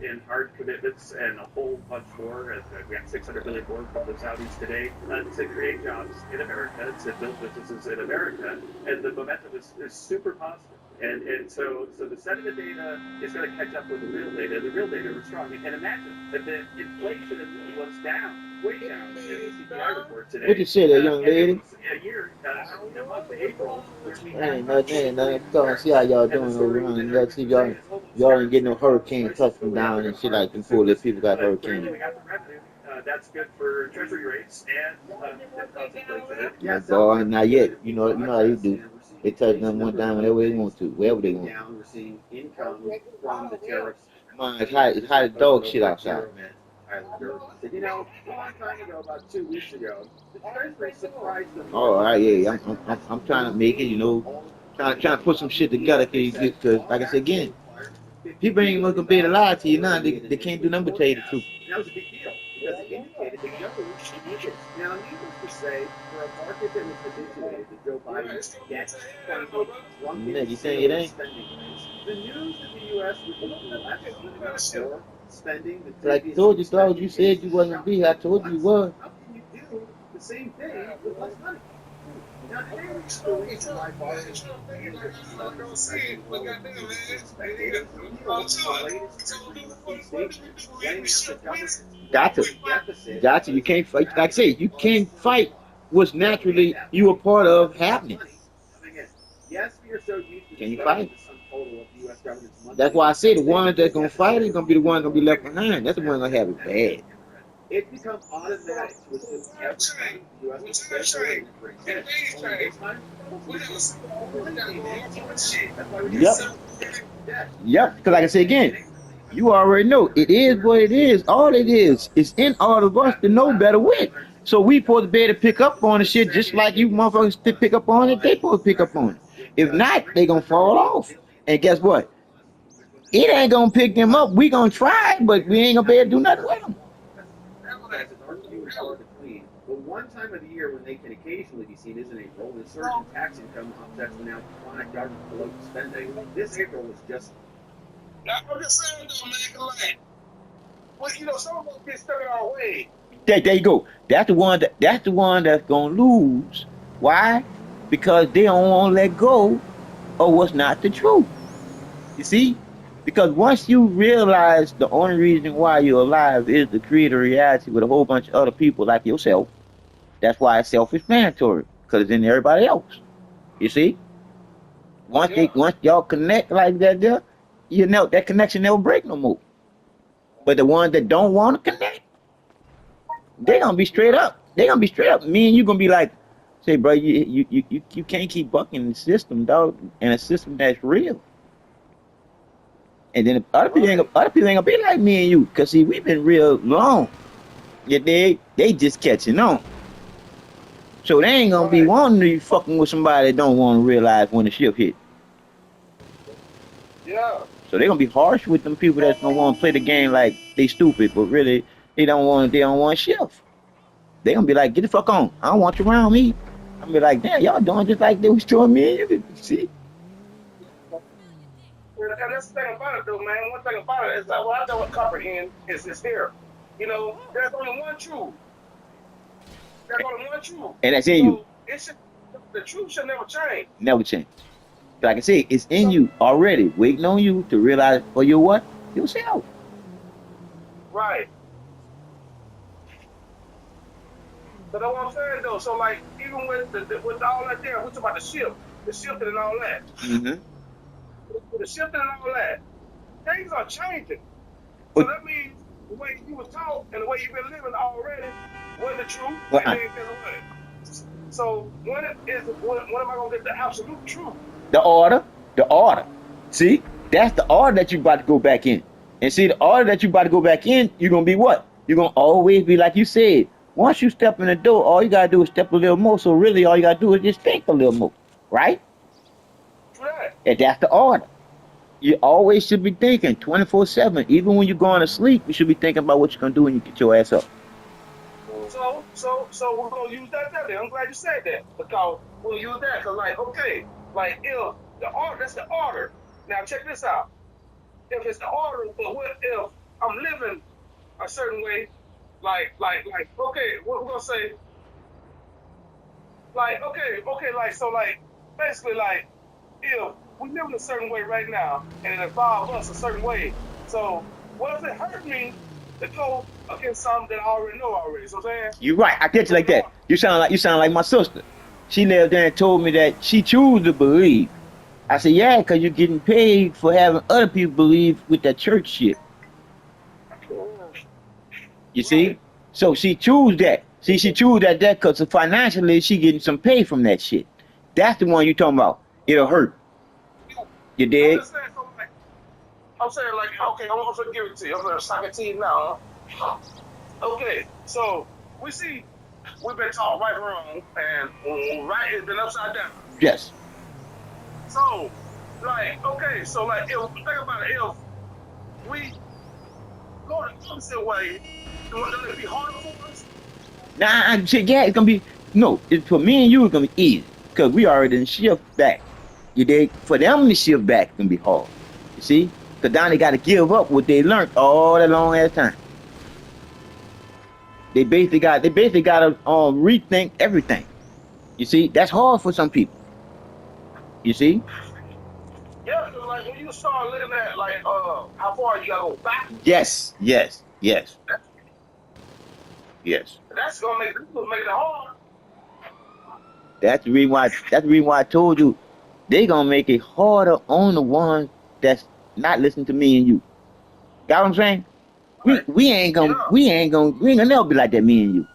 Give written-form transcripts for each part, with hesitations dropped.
in hard commitments and a whole bunch more. And we got 600 billion more from the Saudis today to create jobs in America, to build businesses in America, and the momentum is super positive. And so the sentiment data is going to catch up with the real data. The real data was strong. And imagine that the inflation was down, way down in the CPI report today. What you say there, young lady? A year, in the month of April, which we Ain't nothing. I'm calling to see how y'all doing over around. Y'all see y'all ain't getting no hurricane touching down and shit like them fool that people got hurricanes. we got the revenue. That's good for treasury rates and inflation. Yeah, boy, not yet. You know how you do. They touch them one time whenever they want to, wherever they want. We're seeing income from the tariffs. Man, it's hot as dog shit outside. You know, a long time ago, about 2 weeks ago, the treasury surprised them. Oh, all right, yeah. I'm trying to make it. Trying to put some shit together because like I said again, people ain't gonna be able to lie to you now. They can't do nothing but tell you the truth. That was a big deal because it indicated they know it needed. Now, needless to say, for a market that was habituated to Joe Biden gets You think it ain't? The news that the U.S. would be less for spending. Like I told you, dog, you said you wasn't gonna be here. I told you you was. How can you do the same thing with less money? Now, today we still need to lie by Got to. You can't fight. Like I say, you can't fight what's naturally you a part of happening. Can you fight? That's why I say the ones that's gonna fight is gonna be the ones gonna be left behind. That's the ones gonna have it bad. It becomes automatic to assume every time the U.S. Yep. Because like I said again, you already know it is what it is. All it is. It's in all of us to know better with. So we supposed to be able to pick up on the shit just like you motherfuckers to pick up on it. They supposed to pick up on it. If not, they gonna fall off. And guess what? It ain't gonna pick them up. We gonna try, but we ain't gonna be able to do nothing with them. The one time of the year when they can occasionally be seen is in April, when surge in tax income offsets the now chronic government below spending. This April was just. I'm just saying, though, man, like, well, some of us get stuck in our way. There you go. That's the one. That's the one that's gonna lose. Why? Because they don't want to let go of what's not the truth. You see? Because once you realize the only reason why you're alive is to create a reality with a whole bunch of other people like yourself, that's why it's self-explanatory. Because it's in everybody else. You see? Once y'all connect like that, there, that connection never break no more. But the ones that don't want to connect, they're gonna be straight up. They're gonna be straight up. Me and you gonna be like, say, bro, you can't keep bucking the system, dog, and a system that's real. And then other people ain't gonna be like me and you, cause see, we've been real long. You dig? They just catching on. So they ain't gonna be wanting to be fucking with somebody that don't want to realize when the ship hit. Yeah. So they gonna be harsh with them people that's gonna want to play the game like they stupid, but really they don't want shift. They gonna be like, get the fuck on. I don't want you around me. I'm gonna be like, damn, y'all doing just like they was showing me and you. See? And that's the thing about it, though, man. One thing about it is that what I don't comprehend is here. There's only one truth. There's only one truth. And that's in you. The truth should never change. Never change. Like I said, it's in you already, waiting on you to realize for your what? Yourself. Right. But that's what I'm saying, though. So, like, even with all that there, we're talking about the shifting and all that. Mm-hmm. With the shifting and all that, things are changing. So that means the way you were taught and the way you've been living already wasn't the truth. So when am I gonna get the absolute truth? The order. See, that's the order that you about to go back in. And see, the order that you about to go back in, you're gonna be what? You're gonna always be like you said. Once you step in the door, all you gotta do is step a little more. So really, all you gotta do is just think a little more, right? Right. And that's the order. You always should be thinking 24/7. Even when you're going to sleep, you should be thinking about what you're gonna do when you get your ass up. So we're gonna use that there. I'm glad you said that, because we'll use that. Cause if the order, that's the order. Now check this out. If it's the order, but what if a certain way, okay, we're gonna say, like, basically, like, if we live in a certain way right now, and it involves us a certain way, so what if it hurt me to go against something that I already know already? So I'm saying, You're right. I get you like that. You sound like my sister. She knelt there and told me that she choose to believe. I said, yeah, because you're getting paid for having other people believe with that church shit. You see? So she choose that. See, she choose that because financially she getting some pay from that shit. That's the one you talking about. It'll hurt. You dig? I'm saying, like, okay, I'm gonna give it to you. I'm gonna soccer team now. Okay, so we've been taught right and wrong, and right has been upside down. Yes. So, like, okay, so like, think about it, if we go the opposite way, would it be harder for us? Nah, shit, yeah, it's gonna be for me and you it's gonna be easy. Cause we already done shift back. You dig? For them to shift back it's gonna be hard. You see? Cause now they gotta give up what they learned all that long ass time. They basically gotta rethink everything. You see? That's hard for some people. You see? Yeah, cause like when you start looking at like how far you gotta go back. Yes. That's gonna make it hard. That's the reason why I told you they gonna make it harder on the ones that's not listening to me and you. Got what I'm saying? We ain't gonna never be like that, me and you.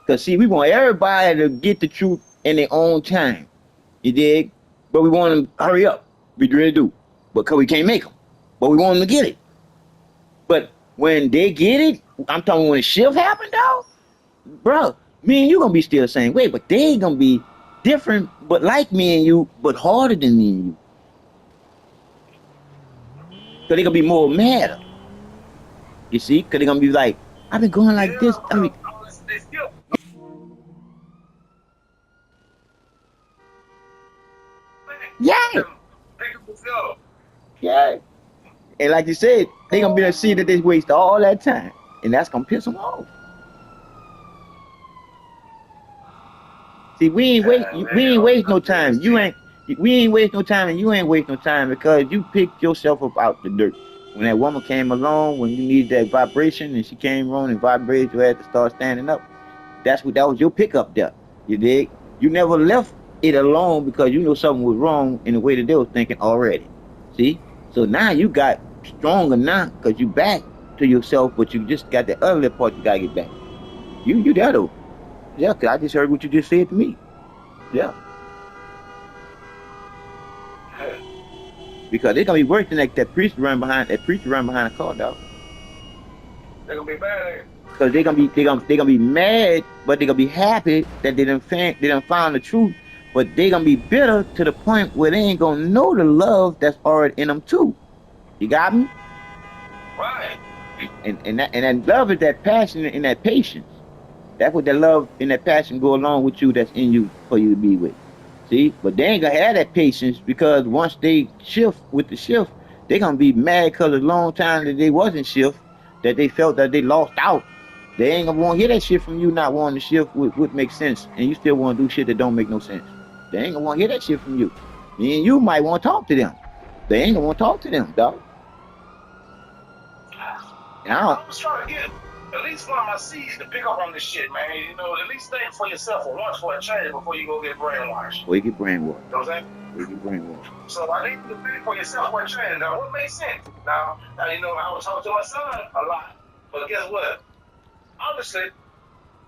Cause see, we want everybody to get the truth in their own time. You dig? But we want them to hurry up. We really do. Because we can't make them. But we want them to get it. But when they get it, I'm talking when the shift happened, though, bro, me and you gonna be still the same way, but they gonna be different, but like me and you, but harder than me and you. Cause they gonna be more madder. You see? Cause they gonna be like, I've been going like this. I mean, yeah. Yeah. And like you said, they gonna be able to see that they waste all that time. And that's gonna piss them off. See, we ain't waste no time. We ain't waste no time, and you ain't waste no time because you picked yourself up out the dirt. When that woman came along, when you needed that vibration, and she came around and vibrated, you had to start standing up. That was your pickup there. You dig? You never left it alone because you know something was wrong in the way that they was thinking already. See? So now you got stronger now because you back to yourself, but you just got that other part you gotta get back. You there though. Yeah, cause I just heard what you just said to me. Yeah. Because they're gonna be worse than that preacher run behind the car, dog. They're gonna be mad. Because they're gonna be mad, but they're gonna be happy that they done found the truth. But they're gonna be bitter to the point where they ain't gonna know the love that's already in them too. You got me? Right. And that love is that passion and that patience. That's what that love and that passion go along with you that's in you for you to be with. See? But they ain't gonna have that patience because once they shift with the shift, they gonna be mad because a long time that they wasn't shift, that they felt that they lost out. They ain't gonna want to hear that shit from you not wanting to shift what makes sense. And you still want to do shit that don't make no sense. They ain't gonna want to hear that shit from you. Me and you might want to talk to them. They ain't gonna want to talk to them, dog. I was trying to get at least one of my seeds to pick up on this shit, man. You know, at least think for yourself for once for a change before you go get brainwashed. Before you get brainwashed. You know what I'm saying? Before you get brainwashed. So I need you to think for yourself for a change. Now, what makes sense? Now, you know, I was talking to my son a lot. But guess what? Obviously,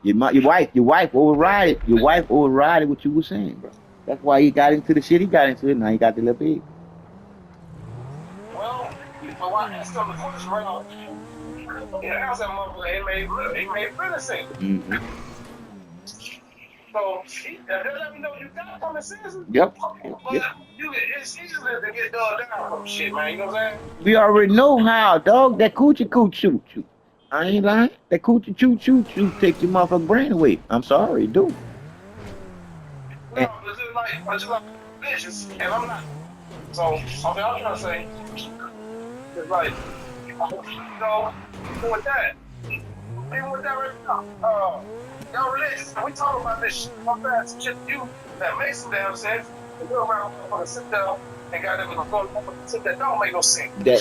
your wife overrided what you were saying, bro. That's why he got into the shit he got into. Now he got the little pig. Well, my wife asked him the question right on. Yeah, I was that motherfucker. He made menacing. Mm-hmm. So that let me know you got common sense. Yep. But it's easy to get dulled down from shit, man. You know what I'm saying? We already know how, dog. That coochie choo choo. I ain't lying. That coochie choo choo take your motherfucking brain away. I'm sorry, dude. Well, it's just like bitches, and I'm not. So, I'm trying to say, it's like, know, even with that, right now, y'all religious, we talking about this shit. I'm saying some shit to you that makes some damn sense. And you're around motherfucker sit down and got them in the phone shit that don't make no sense. That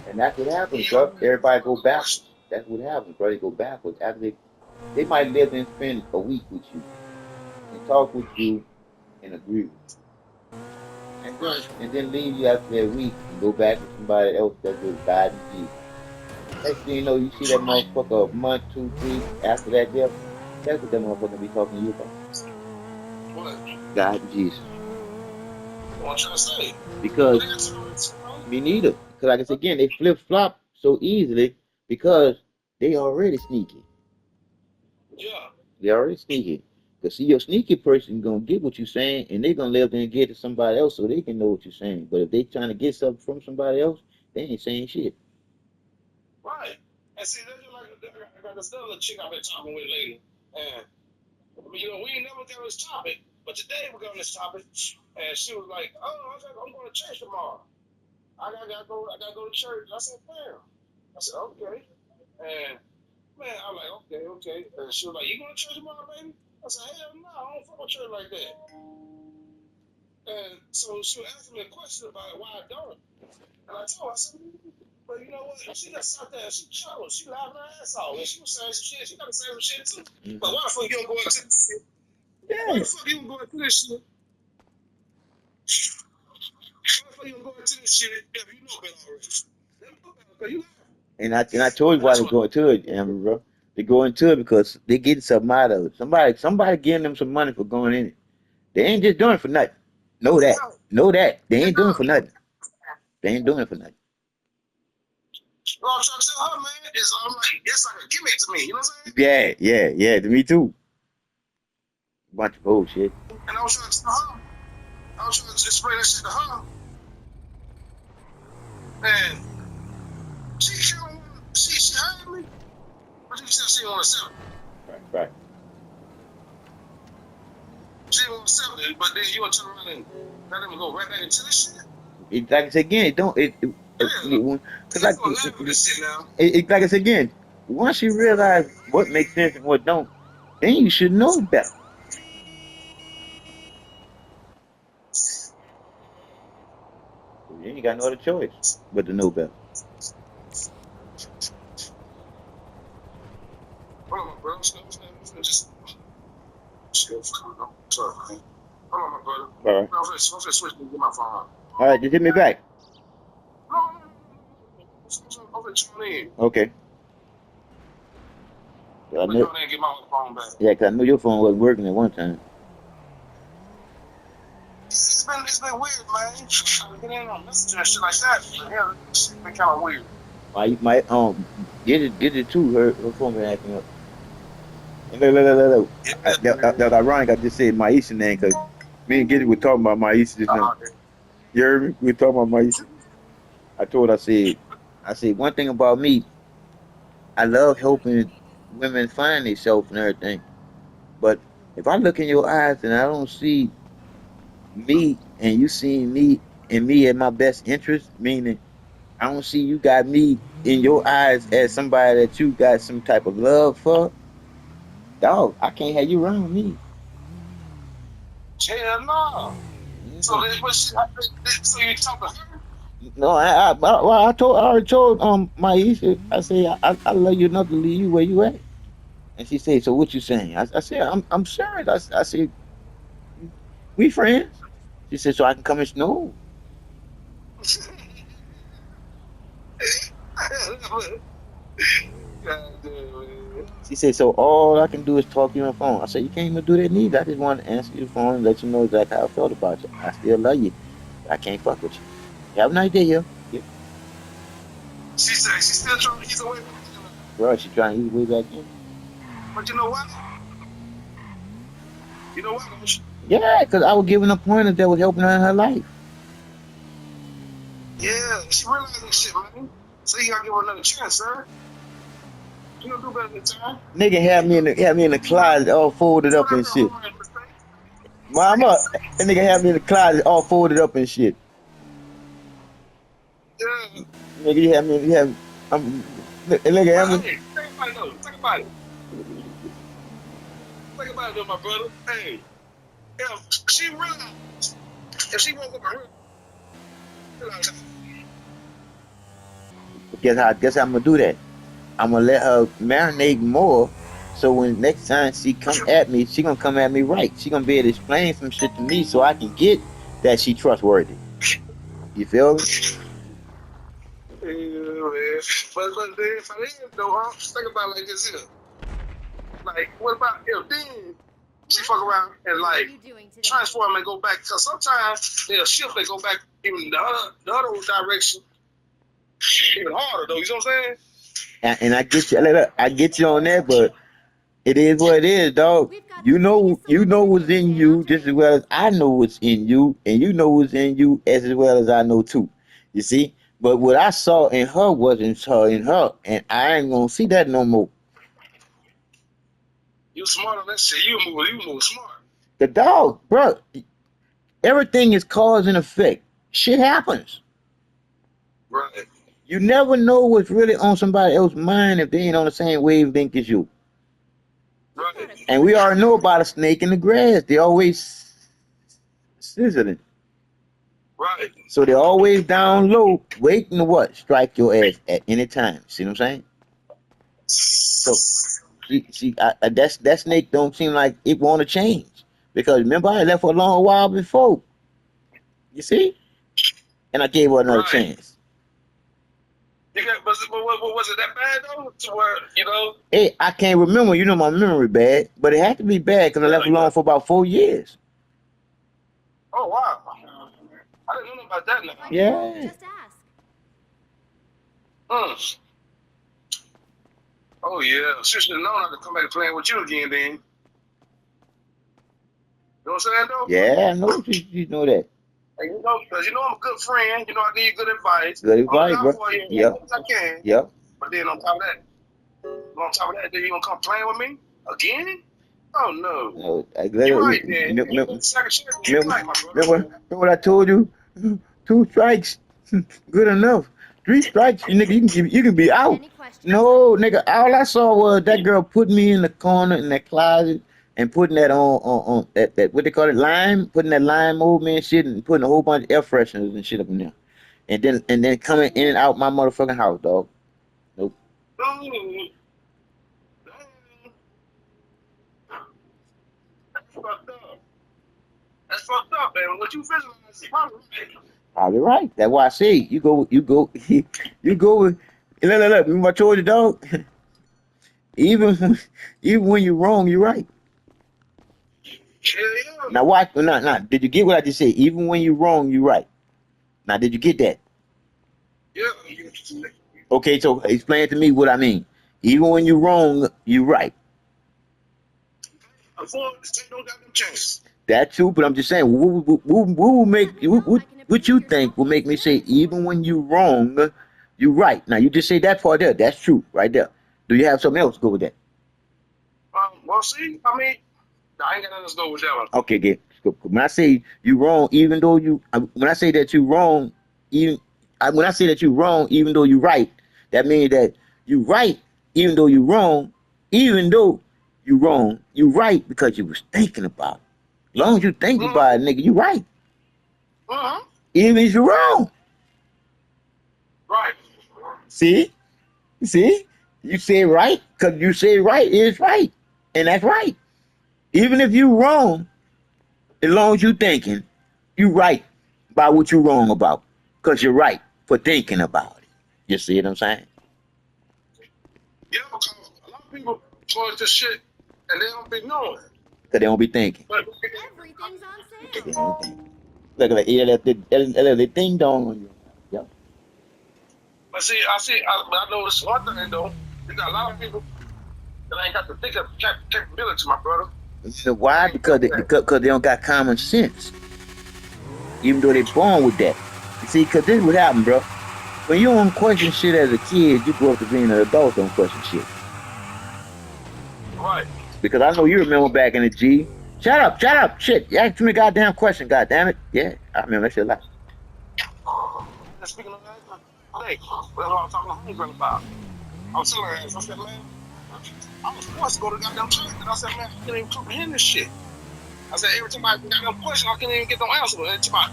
and that's what happens, bro. Everybody go backwards. That's what happens, bro. They go backwards. After they might live and spend a week with you and talk with you and agree with you. And then leave you after that week and go back with somebody else that just died in Jesus. Next thing you know, you see that motherfucker a month, 2, 3 after that death. That's what that motherfucker be talking to you about. What? God and Jesus. What I'm trying to say? Because me neither. Because like I said again, they flip flop so easily because they already sneaky. Yeah. They already sneaky. Because see, your sneaky person gonna get what you're saying, and they gonna live there and get it to somebody else so they can know what you're saying. But if they trying to get something from somebody else, they ain't saying shit. Right. And see, that's just like I got this other chick I've been talking with lately, and you know, we ain't never got on this topic, but today we got on this topic, and she was like, "Oh, I'm going to church tomorrow. I gotta go to church." I said, "Damn." I said, "Okay." And man, I'm like, "Okay." And she was like, "You going to church tomorrow, baby?" I said, "Hell no, I don't fuck with church like that." And so she was asking me a question about why I don't, and I told her, I said, "But you know what? She just sat there and she chose. She laughing her ass off. And she was saying some shit. She got to say some shit too. But why the fuck you don't go into this shit? Why the fuck you don't go into this shit? Why the fuck you don't go into this shit if you know better already? Let me know better, because you laughing. And I told you why they go into it, Amber, bro. They go into it because they getting something out of it. Somebody giving them some money for going in it. They ain't just doing it for nothing. Know that. Know that. They ain't doing it for nothing. They ain't doing it for nothing. Well, I'm trying to tell her, man, it's like a gimmick to me. You know what I'm saying? Yeah. To me too. Bunch of bullshit. And I was trying to tell her. I was trying to explain that shit to her. And she kind of she heard me, but she said she didn't want to sell it. Right. She didn't want to sell it, but then you want to turn around and let them go right back into this shit? Like I said again, it don't. Cause like I said again, once you realize what makes sense and what don't, then you should know better. You ain't got no other choice but to know better. Hold on, bro. Just hold on, my brother. All right. I'm finna switch and get my phone out. All right, just hit me back. No. I'm finna tune in. Okay. I know. And get my phone back. Yeah, cause I knew your phone wasn't working at one time. It's been weird, man. I've been in on Messenger and shit like that. But yeah, it's been kind of weird. My did it too. Her phone been acting up. And look. That's ironic. I just said Maisha name because me and Giddy were talking about Maisha just now. You heard me? We were talking about Maisha. I told her, I said one thing about me. I love helping women find themselves and everything. But if I look in your eyes and I don't see me and you see me and me at my best interest, meaning I don't see you got me in your eyes as somebody that you got some type of love for, dog, I can't have you around me. Hell no. So you talk to her? No, I already told Maisha, I say I love you enough to leave you where you at. And she said, so what you saying? I said, I'm serious. I said, we friends. She said, so I can come and snow. She said, so all I can do is talk to you on the phone. I said, you can't even do that neither. I just want to answer your phone and let you know exactly how I felt about you. I still love you. I can't fuck with you. Have a nice day, yo. Yeah. She said she's still trying to ease away from you. Bro, she trying to ease way back in. But you know what? Yeah, because I was giving her pointers that was helping her in her life. Yeah, she realized this shit, man. So you gotta give her another chance, sir. You gonna do better this time. Nigga had me in the closet all folded up and shit. Mama, that nigga have me in the closet all folded up and shit. Yeah. Nigga, you have, I'm, nigga have But me. hey, think about it though. Think about it. Think about it though, my brother. Hey, if she realized, if she woke up and realized, Guess how I'm gonna do that. I'm gonna let her marinate more. So when next time she come at me, she gonna come at me right. She gonna be able to explain some shit to me so I can get that she trustworthy. You feel me? yeah, man. But then if I didn't though, think about it like this here. Like, what about if then she fuck around and What are like you doing today? transform and go back? Because sometimes they'll shift, they go back even the other direction, even harder though. You know what I'm saying? And I get you. Look, I get you on that, but it is what it is, dog. We've got the biggest You know selection what's in in San you just as Antonio. well as I know what's in you, and you know what's in you as well as I know too. You see? But what I saw in her wasn't her in her, and I ain't gonna see that no more. You smart on that shit. You move smart. The dog, bro. Everything is cause and effect. Shit happens. Right. You never know what's really on somebody else's mind if they ain't on the same wavelength as you. You've Right. got a And we great already know plan. about a snake in the grass. They always sizzling. Right. So they're always down low, waiting to what? Strike your ass at any time. See what I'm saying? So that snake don't seem like it want to change because remember I left for a long while before. You see? And I gave her another Right. chance. But was it that bad though? To where, you know? Hey, I can't remember. You know my memory bad, but it had to be bad because I left alone for about 4 years. Oh wow. I didn't know about that now. Like, well, Yeah. just ask. Mm. Oh yeah. She should have known not to come back playing with you again then. You know what I'm saying though? Yeah, I know you know that. And you know, because you know I'm a good friend. You know I give you good advice. Good I'm looking advice, out bro. for you as Yep. much as I can. Yep. But then then you gonna come playing with me again? Oh no. No, You're right, man. You remember, get the second chance. You're right, my brother. remember what I told you? 2 strikes, good enough. 3 strikes, you nigga, you can be out. Any questions? No, nigga, all I saw was that girl putting me in the corner in that closet and putting that on that what they call it, lime, putting that lime over me and shit, and putting a whole bunch of air fresheners and shit up in there, and then coming in and out my motherfucking house, dog. Nope. Mm, that's fucked up. That's fucked up, man. What you visualize is probably right. Probably right. That's why I say you go with. Look. Remember I told you, dog. Even even when you're wrong, you're right. Yeah, yeah. Now watch. Now. Did you get what I just said? Even when you're wrong, you're right. Now, did you get that? Yeah. Okay, so explain to me what I mean. Even when you're wrong, you're right. Unfortunately, don't got them chances. That's true, but I'm just saying, what will make what you think will make me say even when you're wrong, you're right. Now you just say that part there. That's true, right there. Do you have something else to go with that? Well, see, I mean, I ain't got nothing to go with that one. Okay, good. When I say you wrong, even though when I say that you wrong, when I say that you wrong, even though you're right, that means that you right, even though you're wrong, even though you're wrong, you right because you was thinking about it. As long as you think about it, nigga, you right. Mm-hmm. Even if you're wrong. Right. See? You say right, because you say right is right. And that's right. Even if you're wrong, as long as you thinking, you right by what you're wrong about. Because you're right for thinking about it. You see what I'm saying? Yeah, because a lot of people go into shit and they don't be knowing. Because they don't be thinking. But Everything's on They sale. don't think. Look at the ding dong on you. Yep. see, but I know this one thing though. You got a lot of people that ain't got the think of capability, my brother. So why? Because they don't got common sense. Even though they born with that. You see, because this is what happened, bro. When you don't question shit as a kid, you grow up to being an adult, don't question shit. Right. Because I know you remember back in the G, Shut up, shut up. Shit, you asked me a goddamn question, goddamn it. Yeah, I remember that shit a lot. Speaking of that, hey, that's what I'm talking to Holmgren about. I was telling her, I said, man, I was forced to go to goddamn church, and I said, man, I can't even comprehend this shit. I said, every time I got them question, I can't even get no answer. Every time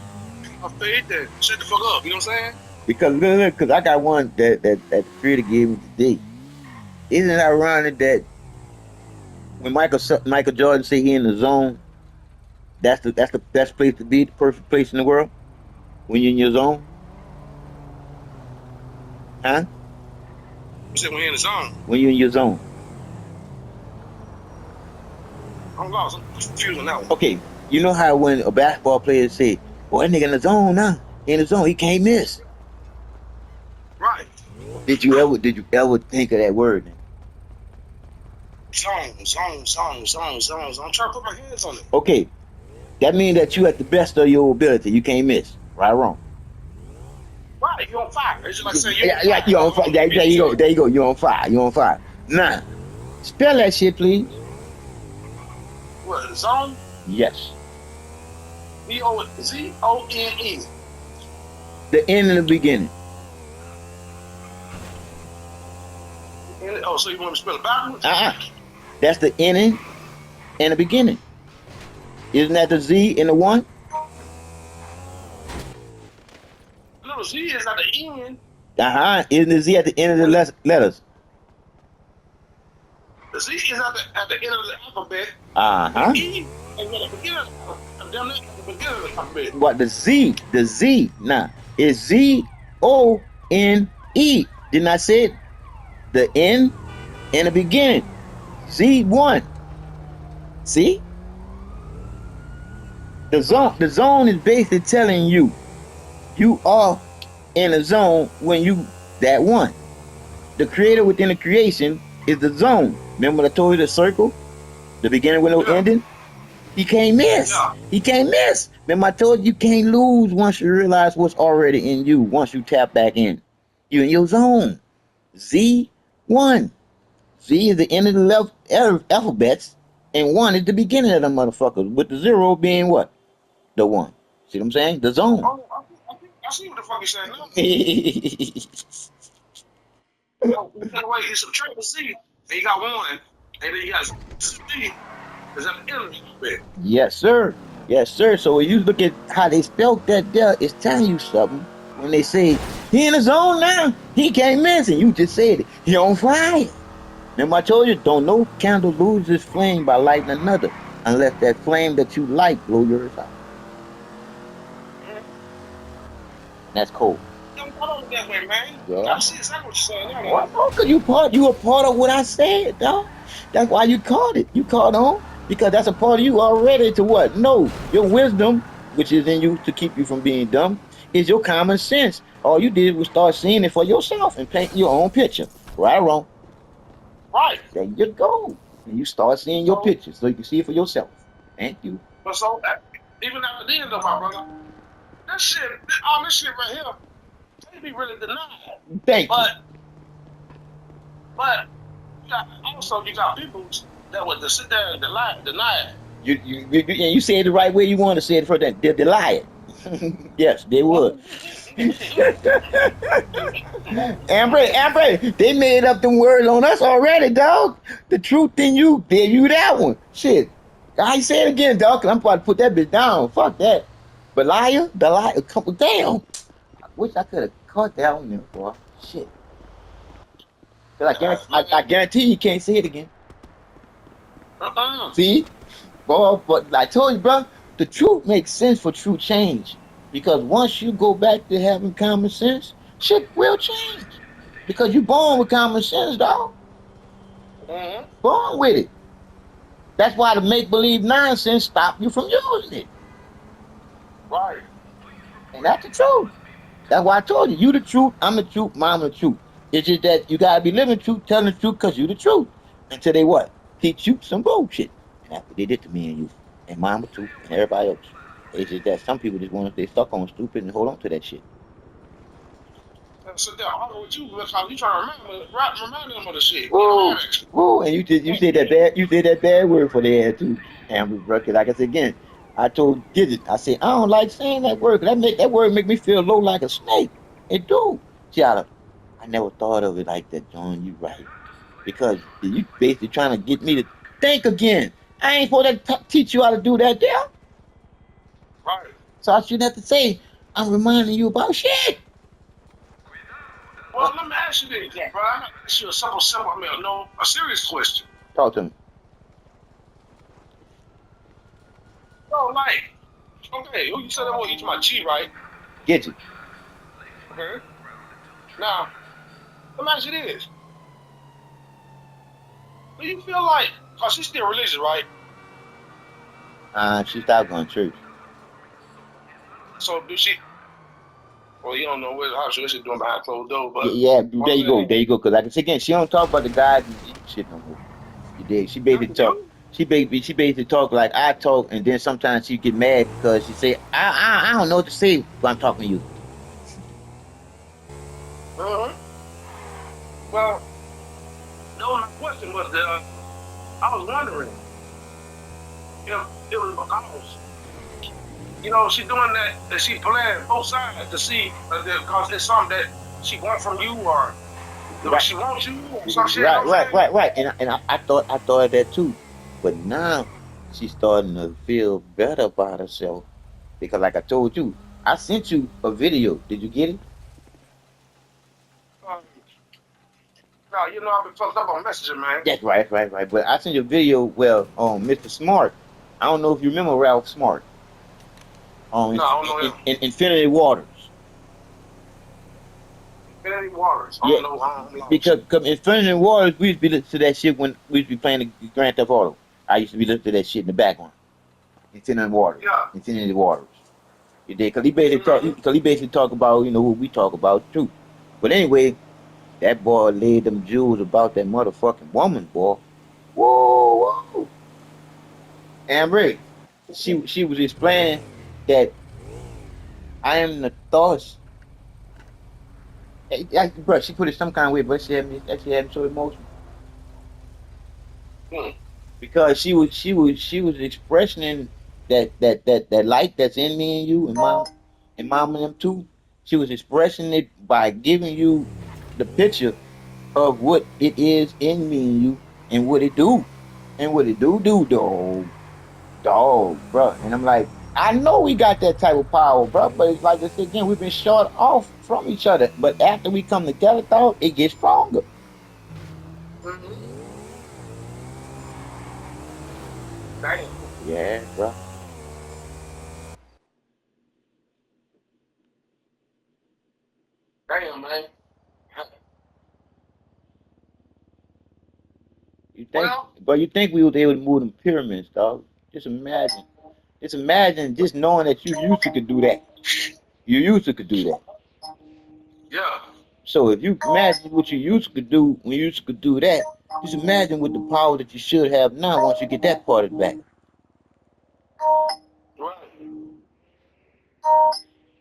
I faith and shut the fuck up, you know what I'm saying? Because look, because I got one that the creator gave me today. Isn't it ironic that when Michael Jordan say he in the zone, that's the best place to be, the perfect place in the world? When you're in your zone? Huh? You said when you're in the zone. When you're in your zone. I'm lost. I'm confused on that one. Okay, you know how when a basketball player say, "Boy, that nigga in the zone now. In the zone, he can't miss." Right. Did you ever think of that word? Zone. I'm trying to put my hands on it. Okay, that means that you at the best of your ability. You can't miss. Right or wrong? Right, you're on fire. It's just like saying you're Yeah, you're on fire. There you go. There you go. You're on fire. You're on fire. Now, spell that shit, please. What, zone? Yes. Z-O-N-E. The end and the beginning. Oh, so you want me to spell it backwards? That's the ending and the beginning. Isn't that the Z and the one? No, Z is at the end. Isn't the Z at the end of the letters? The Z is at the end of the alphabet. E is at the beginning of the alphabet. What the Z? The Z now is ZONE. Didn't I say it? The end and the beginning. Z1. See? The zone is basically telling you are in a zone when you that one. The creator within the creation is the zone. Remember when I told you the circle? The beginning with no ending? He can't miss. Yeah. He can't miss. Remember I told you can't lose once you realize what's already in you, once you tap back in. You're in your zone. Z1. Z is the end of the alphabets, and 1 is the beginning of the motherfuckers, with the 0 being what? The 1. See what I'm saying? The zone. Oh, I see what the fuck you're saying now. Wait, you subtract the Z, and you got 1, and then you got Z is at the end of the alphabet. Yes, sir. Yes, sir. So when you look at how they spelled that there, it's telling you something. When they say, he in the zone now, he can't miss, and you just said it. He on fire. Remember I told you, don't no candle lose its flame by lighting another, unless that flame that you light blow yours out. That's cold. Don't follow it that way, man. Yeah. I see exactly what you're saying now. What? Cause you a part of what I said, dog. That's why you caught it. You caught on because that's a part of you already. To what? No, your wisdom, which is in you to keep you from being dumb, is your common sense. All you did was start seeing it for yourself and paint your own picture. Right or wrong? Right. There you go. And you start seeing your picture so you can see it for yourself. Thank you. But so, even after then, though, my brother, that shit, all this shit right here, can't be really denied. Thank you. But you got people that would sit there and deny it. You said it the right way you want to say it for that. They lie it. Yes, they would. Amber, they made up them words on us already, dog. The truth in you, gave you that one. Shit. I say it again, dog, because I'm about to put that bitch down. Fuck that. But liar, damn. I wish I could have caught that one there, boy. Shit. Because I guarantee you can't say it again. See? Boy, but I told you, bro, the truth makes sense for true change. Because once you go back to having common sense, shit will change. Because you're born with common sense, dog. Born with it. That's why the make-believe nonsense stop you from using it. Right. And that's the truth. That's why I told you, you the truth, I'm the truth, mom the truth. It's just that you gotta be living truth, telling the truth, because you the truth. Until they what? Teach you some bullshit. And that's what they did to me and you. And mama too, and everybody else. It's just that some people just want to stay stuck on stupid and hold on to that shit. to sit there arguing with you because you trying to remind them of the shit. Whoa, whoa, and you said that bad, you said that bad word for the ass too, Amber, bro. 'Cause like I said again, I told Gidget, I said I don't like saying that word. 'Cause that word make me feel low like a snake. It do. Shout I never thought of it like that, John. You right. Because you basically trying to get me to think again. I ain't supposed to teach you how to do that there. Right. So I shouldn't have to say, I'm reminding you about shit. Well, let me ask you this, bro. I'm not asking you a simple, I mean, no, a serious question. Talk to me. So, like, okay, you said that what you talking about G, right? Get you. Okay. Now, let me ask you this. Do you feel like, because she's still religious, right? She stopped going to church. So, do she, well, you don't know how she's doing behind closed doors, but Yeah, what there I'm you go. saying, There you go. Because like I said again, she don't talk about the guys and shit no more. You did. She basically talk. you? She basically talk like I talk, and then sometimes she get mad because she say I don't know what to say when I'm talking to you. Uh-huh. Well, that was my question was that I was wondering if it was because, she's doing that she playing both sides to see, because it's something that she wants from you or Right, she wants you or some shit, you know right, what I'm right, saying? right, right. And I thought of that too, but now she's starting to feel better about herself because like I told you, I sent you a video. Did you get it? Um, now, I've been fucked up on Messenger, man. That's right, right, right. But I sent you a video. Well, Mr. Smart. I don't know if you remember Ralph Smart. No, I don't know him. Infinity Waters. Infinity Waters. I Yeah, don't know how I'm lost. because Infinity Waters, we used to be listening to that shit when we used to be playing the Grand Theft Auto. I used to be listening to that shit in the background. Infinity Waters. Yeah. Infinity Waters. You did, because he basically talk. Mm-hmm. Because he basically talk about what we talk about too. But anyway, that boy laid them jewels about that motherfucking woman, boy. Whoa, whoa. And Ray, she was explaining that I am the thoughts. Bro, she put it some kind of way, but she had me so emotional Mm. because she was expressing that light that's in me and you and mom and them too. She was expressing it by giving you the picture of what it is in me and you and what it do and what it do dog, bro. And I'm like, I know we got that type of power, bro, but it's like I said again, we've been short off from each other. But after we come together, dog, it gets stronger. Mm-hmm. Damn. Yeah, bro. Damn, man. Well, You think we was able to move them pyramids, dog? Just imagine. Just imagine just knowing that you used to could do that. You used to could do that. yeah. So if you imagine what you used to could do when you used to could do that, just imagine with the power that you should have now once you get that part of it back. Right.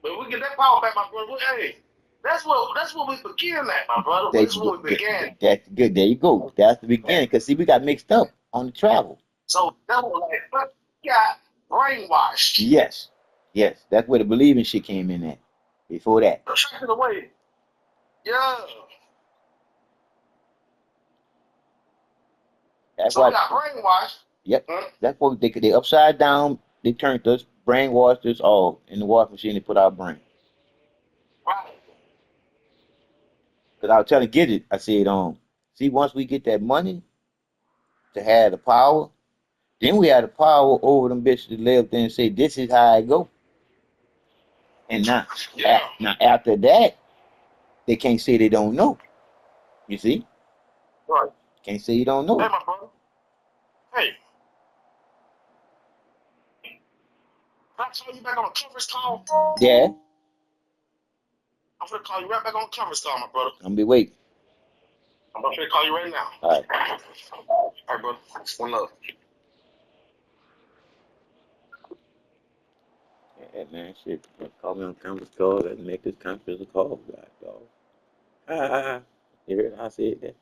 But we get that power back, my brother. Hey, that's what we begin at, my brother. There That's you what go. we began. That's good. There you go. That's the beginning. Cause see, we got mixed up on the travel. So that was like, but got brainwashed, Yes, yes. That's where the believing shit came in at. Before that, attracted away. Yeah. that's So we why. got brainwashed. Yep. Huh? That's what they upside down. They turned us, brainwashed us all in the wash machine. They put our brain. Right. Cause I was telling Gidget, I said, see, once we get that money to have the power, then we have the power over them bitches to lay up there and say, this is how I go. And Yeah. now after that, they can't say they don't know. You see? Right. Can't say you don't Hey, know. my brother. Hey, can I call you back on a conference call? Yeah, I'm gonna call you right back on a conference call, my brother. I'm gonna be waiting. I'm gonna call you right now. All right. All right, brother. One love. Yeah, man, shit. Call me on conference call. Let's make this conference a call, God, dog. You heard how I said that?